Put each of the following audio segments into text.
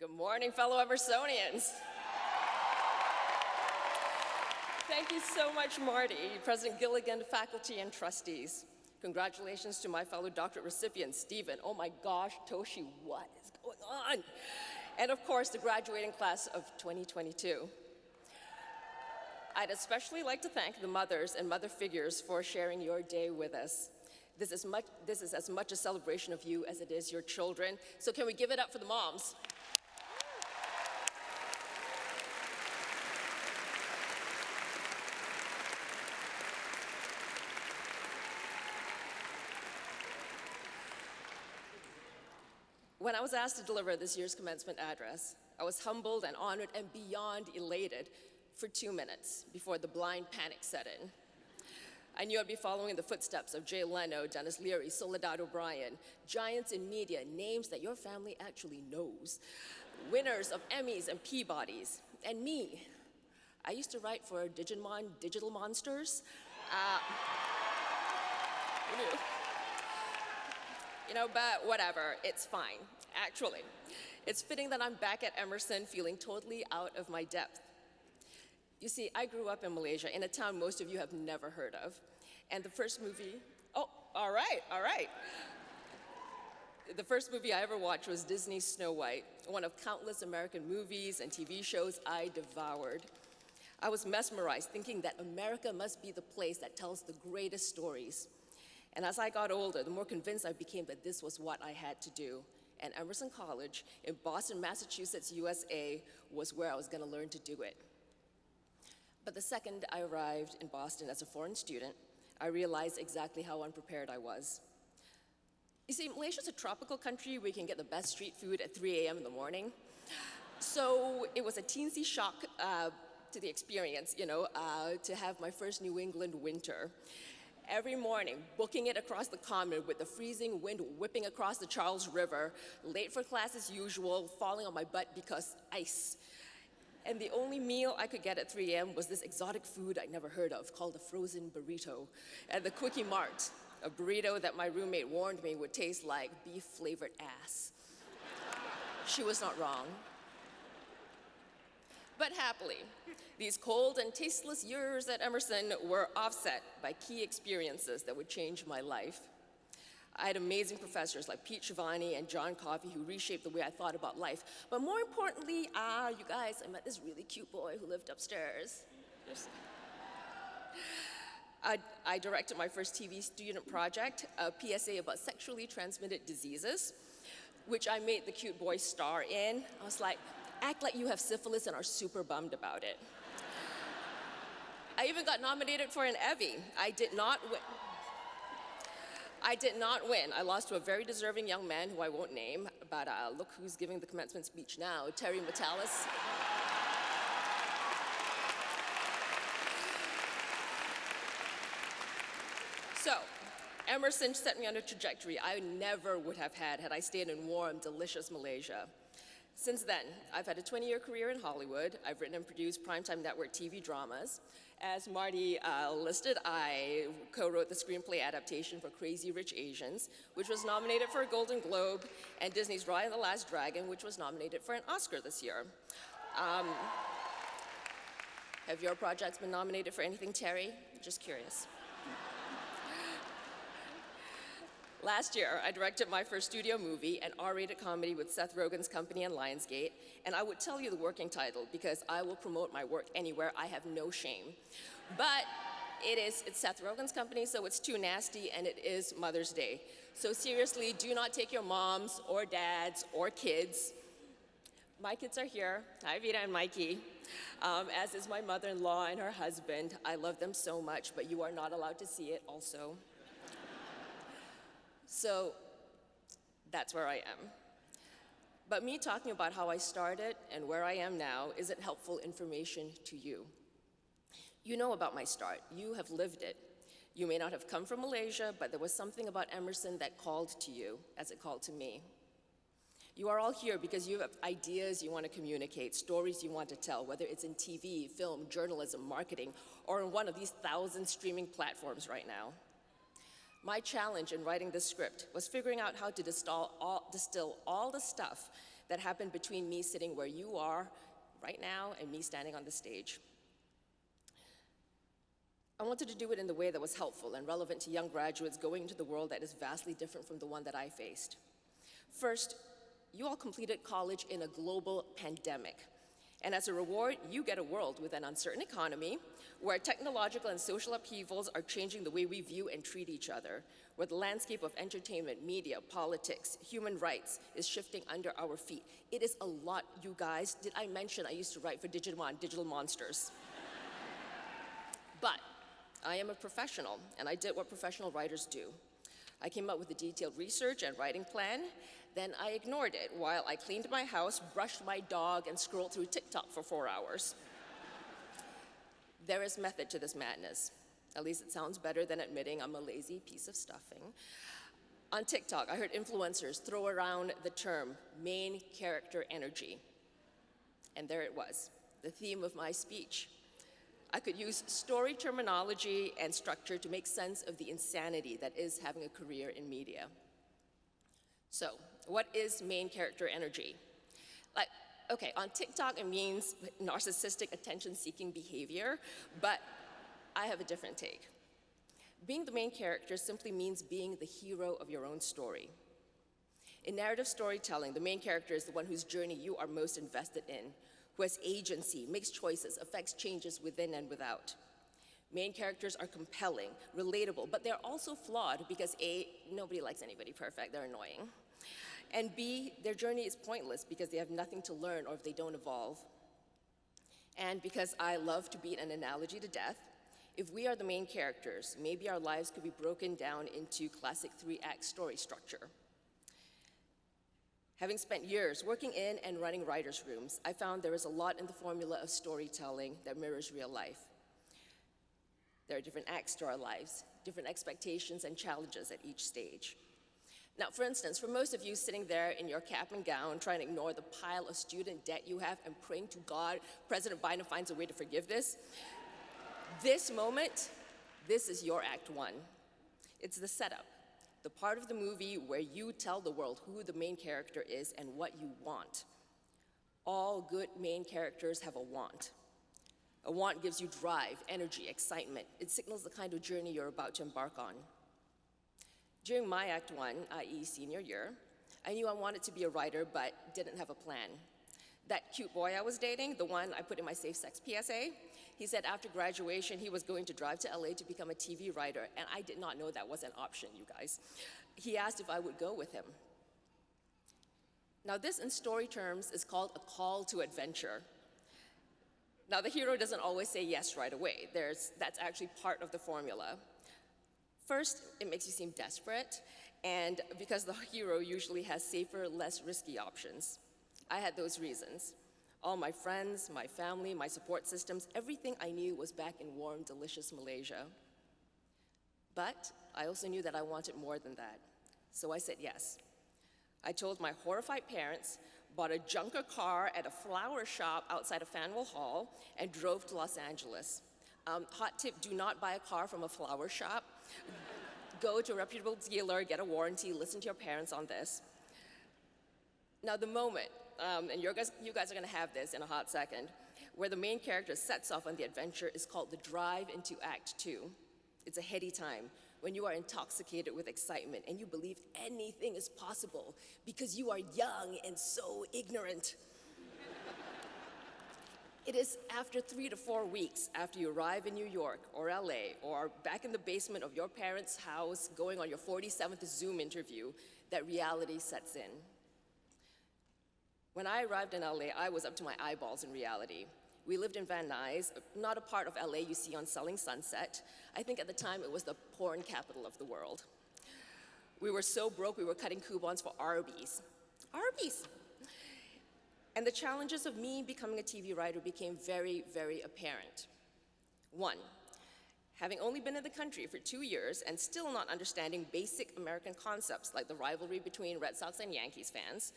Good morning, fellow Emersonians. Thank you so much, Marty, President Gilligan, faculty, and trustees. Congratulations to my fellow doctorate recipients, Stephen. Oh my gosh, Toshi, what is going on? And of course, the graduating class of 2022. I'd especially like to thank the mothers and mother figures for sharing your day with us. This is as much a celebration of you as it is your children. So can we give it up for the moms? When I was asked to deliver this year's commencement address, I was humbled and honored and beyond elated for 2 minutes before the blind panic set in. I knew I'd be following the footsteps of Jay Leno, Dennis Leary, Soledad O'Brien, giants in media, names that your family actually knows, winners of Emmys and Peabodys, and me. I used to write for Digimon, Digital Monsters. But whatever, it's fine. Actually, it's fitting that I'm back at Emerson feeling totally out of my depth. You see, I grew up in Malaysia, in a town most of you have never heard of. And the first movie, all right. The first movie I ever watched was Disney's Snow White, one of countless American movies and TV shows I devoured. I was mesmerized, thinking that America must be the place that tells the greatest stories. And as I got older, the more convinced I became that this was what I had to do. And Emerson College in Boston, Massachusetts, USA was where I was going to learn to do it. But the second I arrived in Boston as a foreign student, I realized exactly how unprepared I was. You see, Malaysia's a tropical country where you can get the best street food at 3 a.m. in the morning. So it was a teensy shock to the experience, to have my first New England winter. Every morning, booking it across the common with the freezing wind whipping across the Charles River, late for class as usual, falling on my butt because ice. And the only meal I could get at 3 a.m. was this exotic food I'd never heard of called a frozen burrito at the Quickie Mart, a burrito that my roommate warned me would taste like beef-flavored ass. She was not wrong. But happily, these cold and tasteless years at Emerson were offset by key experiences that would change my life. I had amazing professors like Pete Shivani and John Coffey who reshaped the way I thought about life. But more importantly, you guys, I met this really cute boy who lived upstairs. I directed my first TV student project, a PSA about sexually transmitted diseases, which I made the cute boy star in. I was like, act like you have syphilis and are super bummed about it. I even got nominated for an Evie. I did not win. I lost to a very deserving young man who I won't name, but look who's giving the commencement speech now, Terry Metalis. So, Emerson set me on a trajectory I never would have had I stayed in warm, delicious Malaysia. Since then, I've had a 20-year career in Hollywood. I've written and produced primetime network TV dramas. As Marty listed, I co-wrote the screenplay adaptation for Crazy Rich Asians, which was nominated for a Golden Globe, and Disney's Raya and the Last Dragon, which was nominated for an Oscar this year. Have your projects been nominated for anything, Terry? Just curious. Last year, I directed my first studio movie, an R-rated comedy with Seth Rogen's company and Lionsgate, and I would tell you the working title because I will promote my work anywhere. I have no shame. But it's Seth Rogen's company, so it's too nasty, and it is Mother's Day. So seriously, do not take your moms or dads or kids. My kids are here. Hi, Vita and Mikey. As is my mother-in-law and her husband. I love them so much, but you are not allowed to see it also. So that's where I am. But me talking about how I started and where I am now isn't helpful information to you. You know about my start. You have lived it. You may not have come from Malaysia, but there was something about Emerson that called to you as it called to me. You are all here because you have ideas you want to communicate, stories you want to tell, whether it's in TV, film, journalism, marketing, or on one of these 1,000 streaming platforms right now. My challenge in writing this script was figuring out how to distill all the stuff that happened between me sitting where you are right now and me standing on the stage. I wanted to do it in the way that was helpful and relevant to young graduates going into the world that is vastly different from the one that I faced. First, you all completed college in a global pandemic. And as a reward, you get a world with an uncertain economy, where technological and social upheavals are changing the way we view and treat each other, where the landscape of entertainment, media, politics, human rights is shifting under our feet. It is a lot, you guys. Did I mention I used to write for Digimon, Digital Monsters? But I am a professional, and I did what professional writers do. I came up with a detailed research and writing plan, then I ignored it while I cleaned my house, brushed my dog, and scrolled through TikTok for 4 hours. There is method to this madness. At least it sounds better than admitting I'm a lazy piece of stuffing. On TikTok, I heard influencers throw around the term main character energy. And there it was, the theme of my speech. I could use story terminology and structure to make sense of the insanity that is having a career in media. So, what is main character energy? Like, okay, on TikTok it means narcissistic attention-seeking behavior, but I have a different take. Being the main character simply means being the hero of your own story. In narrative storytelling, the main character is the one whose journey you are most invested in, who has agency, makes choices, affects changes within and without. Main characters are compelling, relatable, but they're also flawed because A, nobody likes anybody perfect, they're annoying. And B, their journey is pointless because they have nothing to learn or if they don't evolve. And because I love to beat an analogy to death, if we are the main characters, maybe our lives could be broken down into classic 3-act story structure. Having spent years working in and running writers' rooms, I found there is a lot in the formula of storytelling that mirrors real life. There are different acts to our lives, different expectations and challenges at each stage. Now, for instance, for most of you sitting there in your cap and gown trying to ignore the pile of student debt you have and praying to God President Biden finds a way to forgive this moment, this is your act one. It's the setup, the part of the movie where you tell the world who the main character is and what you want. All good main characters have a want. A want gives you drive, energy, excitement. It signals the kind of journey you're about to embark on. During my Act 1, i.e. senior year, I knew I wanted to be a writer but didn't have a plan. That cute boy I was dating, the one I put in my safe sex PSA, he said after graduation he was going to drive to LA to become a TV writer, and I did not know that was an option, you guys. He asked if I would go with him. Now this in story terms is called a call to adventure. Now the hero doesn't always say yes right away. That's actually part of the formula. First, it makes you seem desperate, and because the hero usually has safer, less risky options. I had those reasons. All my friends, my family, my support systems, everything I knew was back in warm, delicious Malaysia. But I also knew that I wanted more than that, so I said yes. I told my horrified parents, bought a junker car at a flower shop outside of Faneuil Hall, and drove to Los Angeles. Hot tip, do not buy a car from a flower shop. Go to a reputable dealer, get a warranty, listen to your parents on this. Now the moment, and you guys are gonna have this in a hot second, where the main character sets off on the adventure is called the drive into Act 2. It's a heady time when you are intoxicated with excitement and you believe anything is possible because you are young and so ignorant. It is after 3 to 4 weeks after you arrive in New York or LA or back in the basement of your parents' house going on your 47th Zoom interview that reality sets in. When I arrived in LA, I was up to my eyeballs in reality. We lived in Van Nuys, not a part of LA you see on Selling Sunset. I think at the time it was the porn capital of the world. We were so broke we were cutting coupons for Arby's. Arby's! And the challenges of me becoming a TV writer became very, very apparent. One, having only been in the country for 2 years and still not understanding basic American concepts like the rivalry between Red Sox and Yankees fans,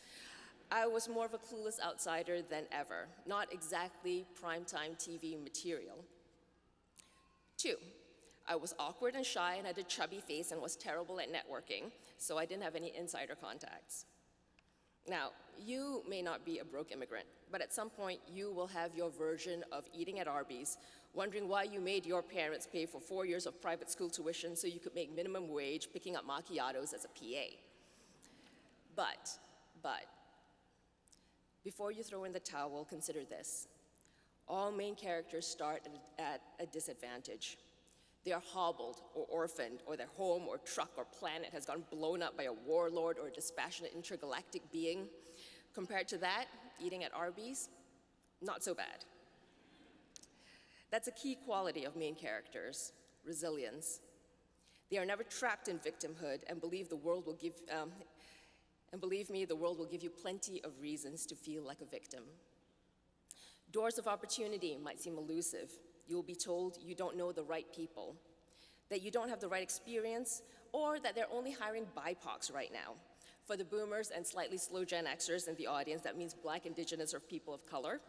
I was more of a clueless outsider than ever, not exactly primetime TV material. Two, I was awkward and shy and had a chubby face and was terrible at networking, so I didn't have any insider contacts. Now, you may not be a broke immigrant, but at some point you will have your version of eating at Arby's, wondering why you made your parents pay for 4 years of private school tuition so you could make minimum wage picking up macchiatos as a PA. But, before you throw in the towel, consider this. All main characters start at a disadvantage. They are hobbled or orphaned, or their home or truck or planet has gotten blown up by a warlord or a dispassionate intergalactic being. Compared to that, eating at Arby's, not so bad. That's a key quality of main characters, resilience. They are never trapped in victimhood and believe me, the world will give you plenty of reasons to feel like a victim. Doors of opportunity might seem elusive. You will be told you don't know the right people, that you don't have the right experience, or that they're only hiring BIPOCs right now. For the boomers and slightly slow Gen Xers in the audience, that means Black, Indigenous, or people of color.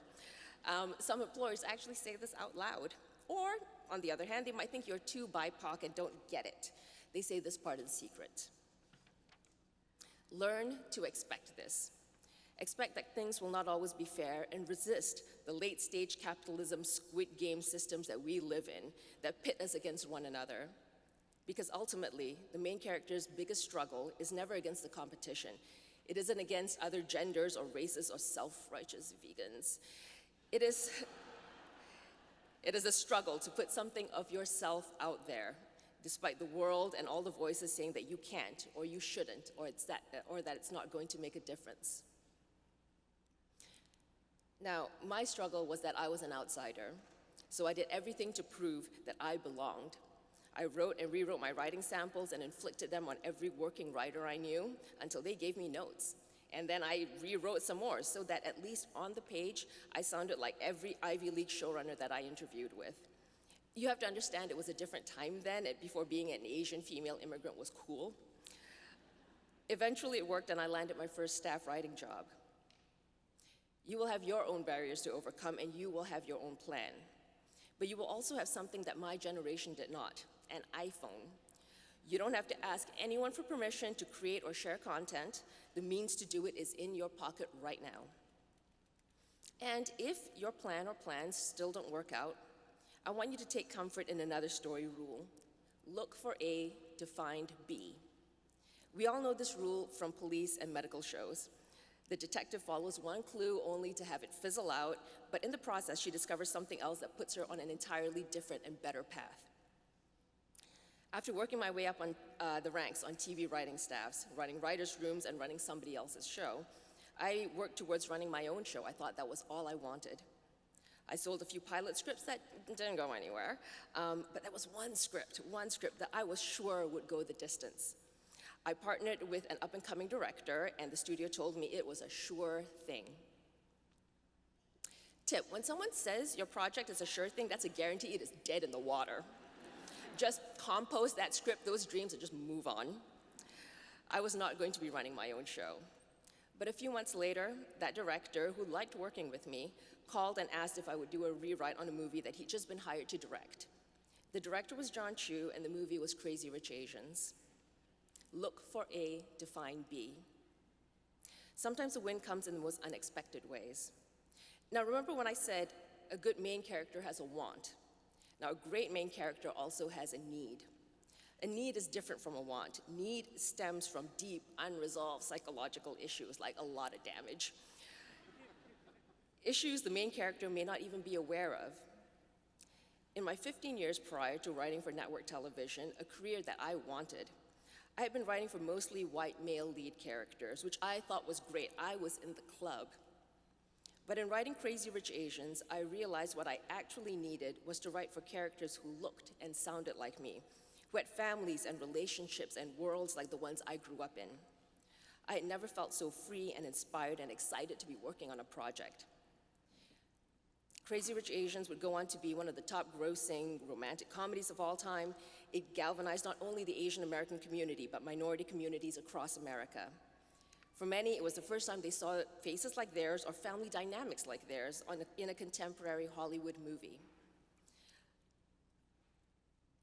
Some employers actually say this out loud. Or, on the other hand, they might think you're too BIPOC and don't get it. They say this part is secret. Learn to expect this. Expect that things will not always be fair and resist the late-stage capitalism Squid Game systems that we live in that pit us against one another. Because ultimately, the main character's biggest struggle is never against the competition. It isn't against other genders or races or self-righteous vegans. It is a struggle to put something of yourself out there, despite the world and all the voices saying that you can't, or you shouldn't, or that it's not going to make a difference. Now, my struggle was that I was an outsider, so I did everything to prove that I belonged. I wrote and rewrote my writing samples and inflicted them on every working writer I knew until they gave me notes. And then I rewrote some more so that at least on the page, I sounded like every Ivy League showrunner that I interviewed with. You have to understand it was a different time then, before being an Asian female immigrant was cool. Eventually it worked and I landed my first staff writing job. You will have your own barriers to overcome and you will have your own plan. But you will also have something that my generation did not, an iPhone. You don't have to ask anyone for permission to create or share content. The means to do it is in your pocket right now. And if your plan or plans still don't work out, I want you to take comfort in another story rule. Look for A to find B. We all know this rule from police and medical shows. The detective follows one clue only to have it fizzle out, but in the process, she discovers something else that puts her on an entirely different and better path. After working my way up on the ranks on TV writing staffs, running writers' rooms, and running somebody else's show, I worked towards running my own show. I thought that was all I wanted. I sold a few pilot scripts that didn't go anywhere, but there was one script that I was sure would go the distance. I partnered with an up-and-coming director, and the studio told me it was a sure thing. Tip, when someone says your project is a sure thing, that's a guarantee it is dead in the water. Just compost that script, those dreams, and just move on. I was not going to be running my own show. But a few months later, that director, who liked working with me, called and asked if I would do a rewrite on a movie that he'd just been hired to direct. The director was John Chu, and the movie was Crazy Rich Asians. Look for A to find B. Sometimes the win comes in the most unexpected ways. Now remember when I said a good main character has a want. Now a great main character also has a need. A need is different from a want. Need stems from deep, unresolved psychological issues like a lot of damage. Issues the main character may not even be aware of. In my 15 years prior to writing for network television, a career that I wanted, I had been writing for mostly white male lead characters, which I thought was great. I was in the club. But in writing Crazy Rich Asians, I realized what I actually needed was to write for characters who looked and sounded like me, who had families and relationships and worlds like the ones I grew up in. I had never felt so free and inspired and excited to be working on a project. Crazy Rich Asians would go on to be one of the top grossing romantic comedies of all time. It galvanized not only the Asian American community, but minority communities across America. For many, it was the first time they saw faces like theirs or family dynamics like theirs in a contemporary Hollywood movie.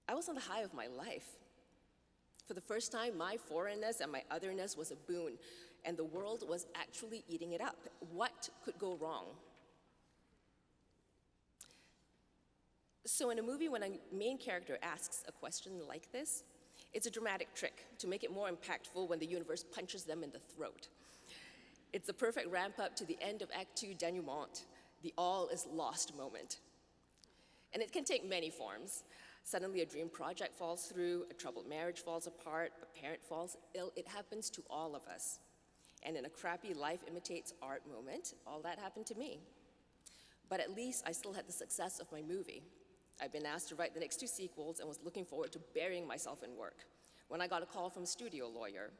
I was on the high of my life. For the first time, my foreignness and my otherness was a boon. and the world was actually eating it up. What could go wrong? So in a movie, when a main character asks a question like this, it's a dramatic trick to make it more impactful when the universe punches them in the throat. It's the perfect ramp up to the end of Act 2 denouement, the all is lost moment. And it can take many forms. Suddenly a dream project falls through, a troubled marriage falls apart, a parent falls ill. It happens to all of us. And in a crappy life imitates art moment, all that happened to me. But at least I still had the success of my movie. I'd been asked to write the next 2 sequels and was looking forward to burying myself in work when I got a call from a studio lawyer.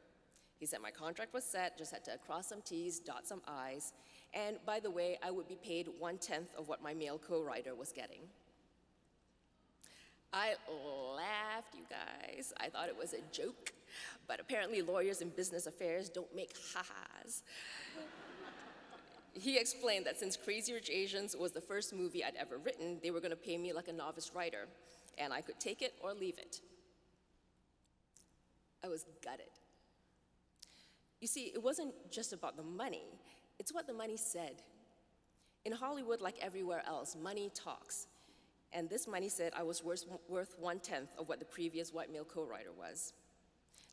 He said my contract was set, just had to cross some T's, dot some I's, and by the way, I would be paid 1/10 of what my male co-writer was getting. I laughed, you guys. I thought it was a joke, but apparently lawyers in business affairs don't make ha-has. He explained that since Crazy Rich Asians was the first movie I'd ever written, they were gonna pay me like a novice writer, and I could take it or leave it. I was gutted. You see, it wasn't just about the money, it's what the money said. In Hollywood, like everywhere else, money talks. And this money said I was worth 1/10 of what the previous white male co-writer was.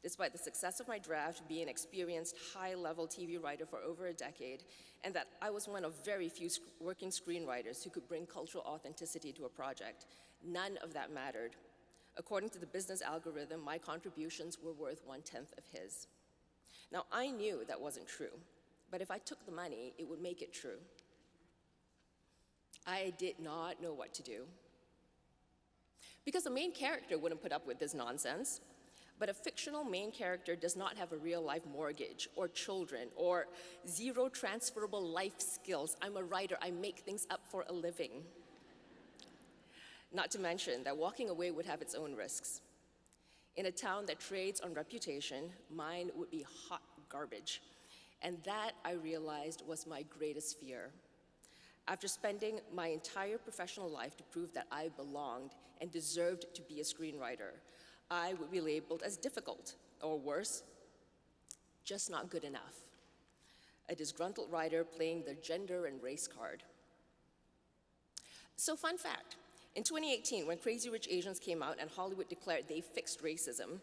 Despite the success of my draft, being an experienced, high-level TV writer for over a decade, and that I was one of very few working screenwriters who could bring cultural authenticity to a project, none of that mattered. According to the business algorithm, my contributions were worth 1/10 of his. Now, I knew that wasn't true, but if I took the money, it would make it true. I did not know what to do. Because the main character wouldn't put up with this nonsense, but a fictional main character does not have a real-life mortgage or children or 0 transferable life skills. I'm a writer, I make things up for a living. Not to mention that walking away would have its own risks. In a town that trades on reputation, mine would be hot garbage. And that, I realized, was my greatest fear. After spending my entire professional life to prove that I belonged and deserved to be a screenwriter, I would be labeled as difficult, or worse, just not good enough. A disgruntled writer playing the gender and race card. So fun fact, in 2018, when Crazy Rich Asians came out and Hollywood declared they fixed racism,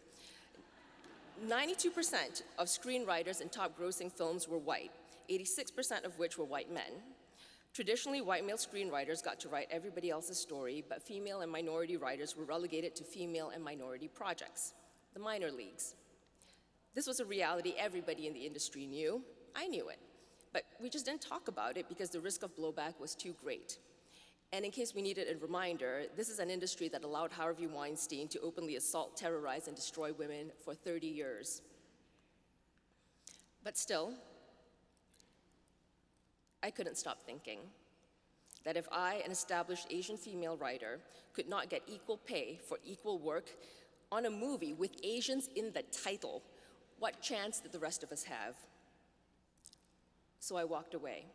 92% of screenwriters in top grossing films were white, 86% of which were white men. Traditionally, white male screenwriters got to write everybody else's story, but female and minority writers were relegated to female and minority projects, the minor leagues. This was a reality everybody in the industry knew. I knew it, but we just didn't talk about it because the risk of blowback was too great. And in case we needed a reminder, this is an industry that allowed Harvey Weinstein to openly assault, terrorize, and destroy women for 30 years. But still, I couldn't stop thinking that if I, an established Asian female writer, could not get equal pay for equal work on a movie with Asians in the title, what chance did the rest of us have? So I walked away.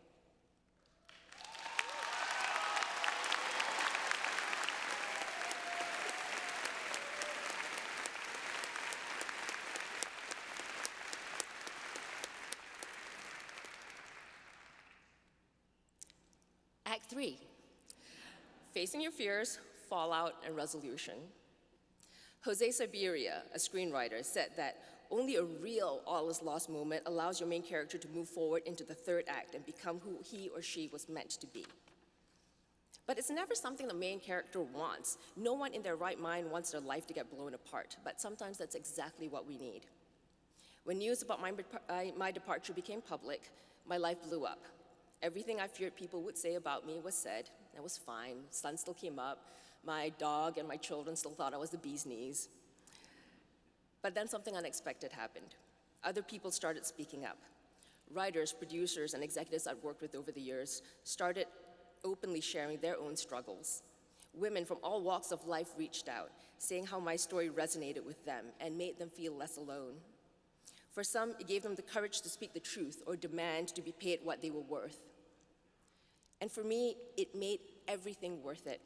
Act 3, facing your fears, fallout, and resolution. Jose Siberia, a screenwriter, said that only a real all is lost moment allows your main character to move forward into the third act and become who he or she was meant to be. But it's never something the main character wants. No one in their right mind wants their life to get blown apart, but sometimes that's exactly what we need. When news about my departure became public, my life blew up. Everything I feared people would say about me was said. That was fine. Sun still came up. My dog and my children still thought I was the bee's knees. But then something unexpected happened. Other people started speaking up. Writers, producers, and executives I'd worked with over the years started openly sharing their own struggles. Women from all walks of life reached out, saying how my story resonated with them and made them feel less alone. For some, it gave them the courage to speak the truth or demand to be paid what they were worth. And for me, it made everything worth it.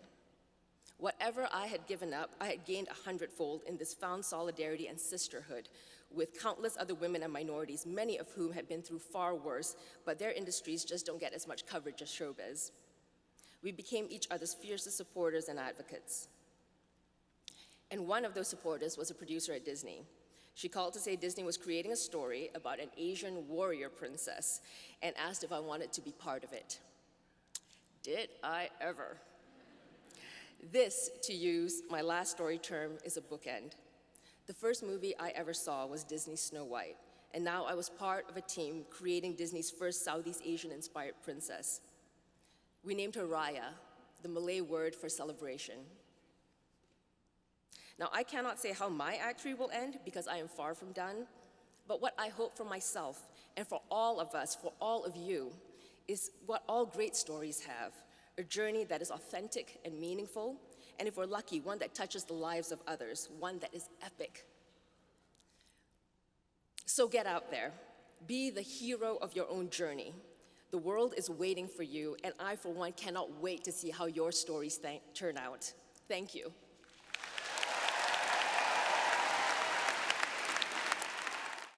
Whatever I had given up, I had gained 100-fold in this found solidarity and sisterhood with countless other women and minorities, many of whom had been through far worse, but their industries just don't get as much coverage as showbiz. We became each other's fiercest supporters and advocates. And one of those supporters was a producer at Disney. She called to say Disney was creating a story about an Asian warrior princess and asked if I wanted to be part of it. Did I ever? This, to use my last story term, is a bookend. The first movie I ever saw was Disney's Snow White, and now I was part of a team creating Disney's first Southeast Asian-inspired princess. We named her Raya, the Malay word for celebration. Now, I cannot say how my act 3 will end because I am far from done, but what I hope for myself and for all of us, for all of you, is what all great stories have, a journey that is authentic and meaningful, and if we're lucky, one that touches the lives of others, one that is epic. So get out there. Be the hero of your own journey. The world is waiting for you, and I, for one, cannot wait to see how your stories turn out. Thank you.